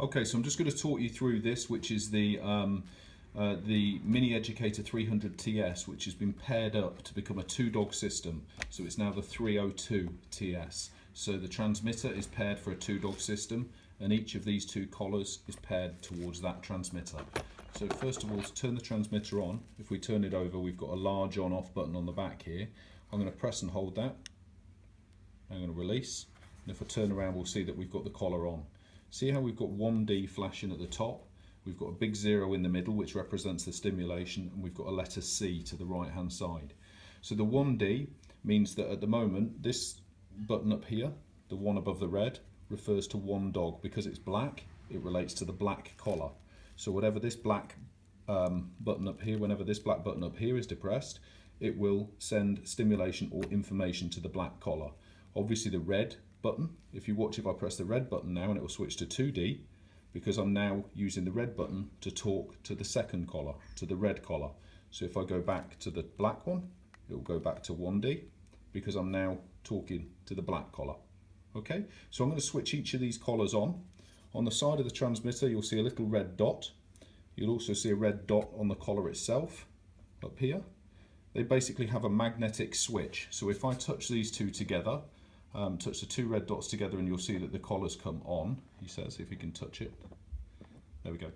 Okay, so I'm just going to talk you through this, which is the Mini Educator 300 TS, which has been paired up to become a two-dog system. So it's now the 302 TS. So the transmitter is paired for a two-dog system, and each of these two collars is paired towards that transmitter. So first of all, to turn the transmitter on, if we turn it over, we've got a large on-off button on the back here. I'm going to press and hold that. I'm going to release, and if I turn around, we'll see that we've got the collar on. See how we've got 1D flashing at the top? We've got a big 0 in the middle, which represents the stimulation, and we've got a letter C to the right hand side. So the 1D means that at the moment, this button up here, the one above the red, refers to one dog. Because it's black, it relates to the black collar. So whatever this black button up here, whenever this black button up here is depressed, it will send stimulation or information to the black collar. Obviously the red button, if I press the red button now, and it will switch to 2D, because I'm now using the red button to talk to the second collar, to the red collar. So if I go back to the black one, it will go back to 1D, because I'm now talking to the black collar. Okay, so I'm going to switch each of these collars on. On the side of the transmitter, you'll see a little red dot. You'll also see a red dot on the collar itself, up here. They basically have a magnetic switch. So if I touch these two together, touch the two red dots together, and you'll see that the collars come on, he says, if you can touch it. There we go.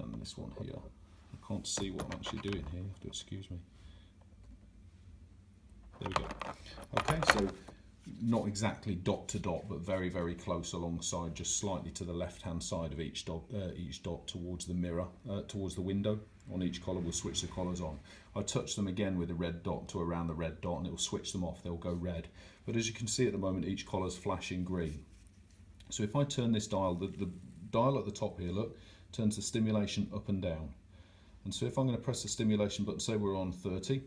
And this one here. I can't see what I'm actually doing here, you have to excuse me. There we go. Okay, so not exactly dot to dot, but very, very close alongside, just slightly to the left-hand side of each dot towards the mirror, towards the window. On each collar, we'll switch the collars on. I touch them again with a red dot to around the red dot, and it will switch them off. They'll go red. But as you can see at the moment, each collar's flashing green. So if I turn this dial, the dial at the top here, look, turns the stimulation up and down. And so if I'm going to press the stimulation button, say we're on 30,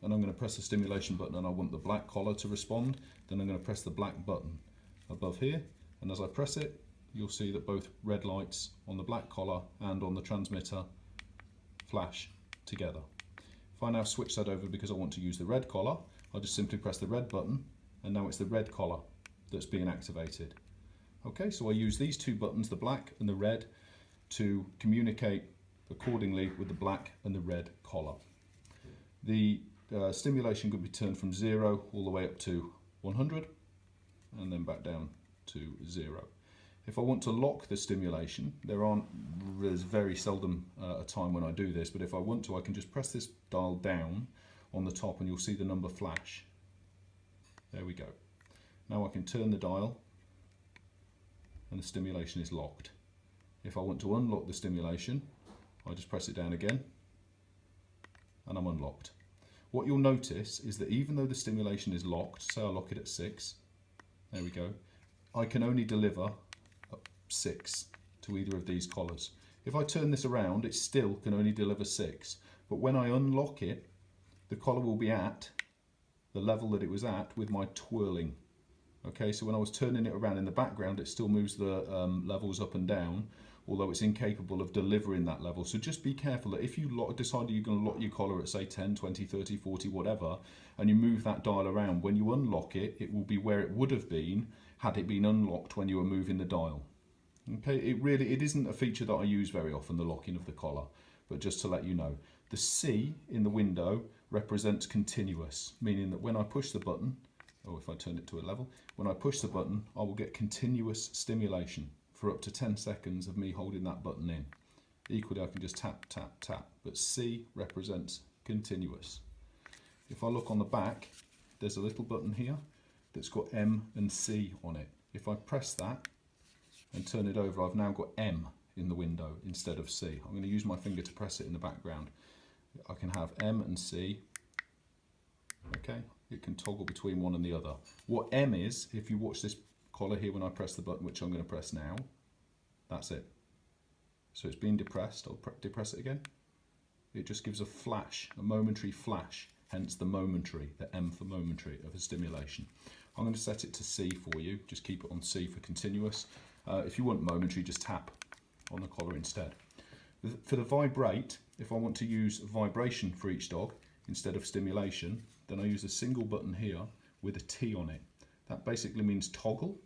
and I'm going to press the stimulation button and I want the black collar to respond, then I'm going to press the black button above here, and as I press it, you'll see that both red lights on the black collar and on the transmitter flash together. If I now switch that over because I want to use the red collar, I'll just simply press the red button, and now it's the red collar that's being activated. Okay, so I use these two buttons, the black and the red, to communicate accordingly with the black and the red collar. The stimulation could be turned from 0 all the way up to 100, and then back down to 0. If I want to lock the stimulation, there's very seldom a time when I do this, but if I want to, I can just press this dial down on the top and you'll see the number flash. There we go. Now I can turn the dial and the stimulation is locked. If I want to unlock the stimulation, I just press it down again and I'm unlocked. What you'll notice is that even though the stimulation is locked, say I lock it at 6, there we go, I can only deliver 6 to either of these collars. If I turn this around, it still can only deliver 6, but when I unlock it, the collar will be at the level that it was at with my twirling. Okay, so when I was turning it around in the background, it still moves the levels up and down, although it's incapable of delivering that level. So just be careful that if you decide you're going to lock your collar at say 10, 20, 30, 40, whatever, and you move that dial around, when you unlock it, it will be where it would have been had it been unlocked when you were moving the dial. Okay, it isn't a feature that I use very often, the locking of the collar, but just to let you know. The C in the window represents continuous, meaning that when I push the button, or if I turn it to a level, when I push the button, I will get continuous stimulation for up to 10 seconds of me holding that button in. Equally, I can just tap, tap, tap, but C represents continuous. If I look on the back, there's a little button here that's got M and C on it. If I press that and turn it over, I've now got M in the window instead of C. I'm going to use my finger to press it in the background. I can have M and C. Okay, it can toggle between one and the other. What M is, if you watch this collar here when I press the button, which I'm going to press now, that's it. So it's been depressed. I'll depress it again. It just gives a flash, a momentary flash, hence the momentary, the M for momentary of a stimulation. I'm going to set it to C for you. Just keep it on C for continuous. If you want momentary, just tap on the collar instead. For the vibrate, if I want to use vibration for each dog instead of stimulation, then I use a single button here with a T on it. That basically means toggle.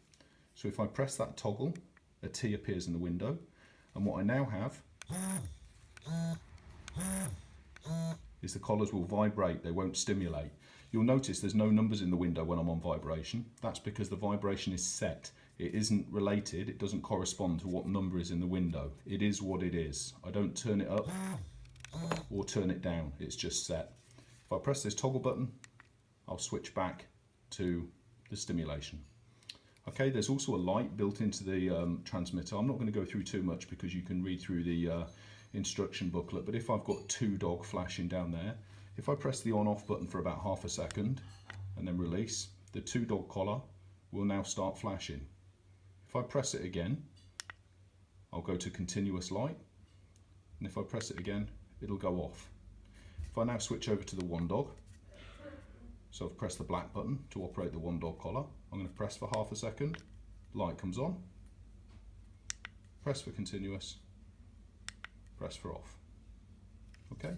So if I press that toggle, a T appears in the window, and what I now have is the collars will vibrate, they won't stimulate. You'll notice there's no numbers in the window when I'm on vibration. That's because the vibration is set. It isn't related, it doesn't correspond to what number is in the window. It is what it is. I don't turn it up or turn it down, it's just set. If I press this toggle button, I'll switch back to the stimulation. Okay, there's also a light built into the transmitter. I'm not going to go through too much because you can read through the instruction booklet, but if I've got 2-dog flashing down there, if I press the on-off button for about half a second and then release, the 2-dog collar will now start flashing. If I press it again, I'll go to continuous light, and if I press it again, it'll go off. If I now switch over to the 1-dog, so I've pressed the black button to operate the 1-dog collar, I'm going to press for half a second, light comes on, press for continuous, press for off. Okay,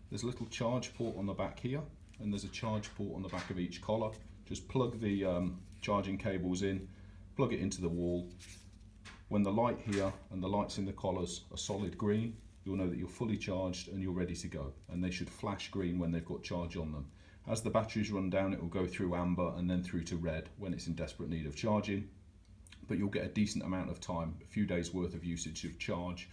there's a little charge port on the back here, and there's a charge port on the back of each collar. Just plug the charging cables in, plug it into the wall. When the light here and the lights in the collars are solid green, you'll know that you're fully charged and you're ready to go, and they should flash green when they've got charge on them. As the batteries run down, it will go through amber and then through to red when it's in desperate need of charging, but you'll get a decent amount of time, a few days worth of usage of charge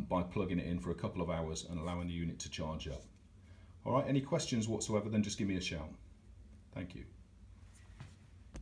by plugging it in for a couple of hours and allowing the unit to charge up. Alright, any questions whatsoever, then just give me a shout. Thank you.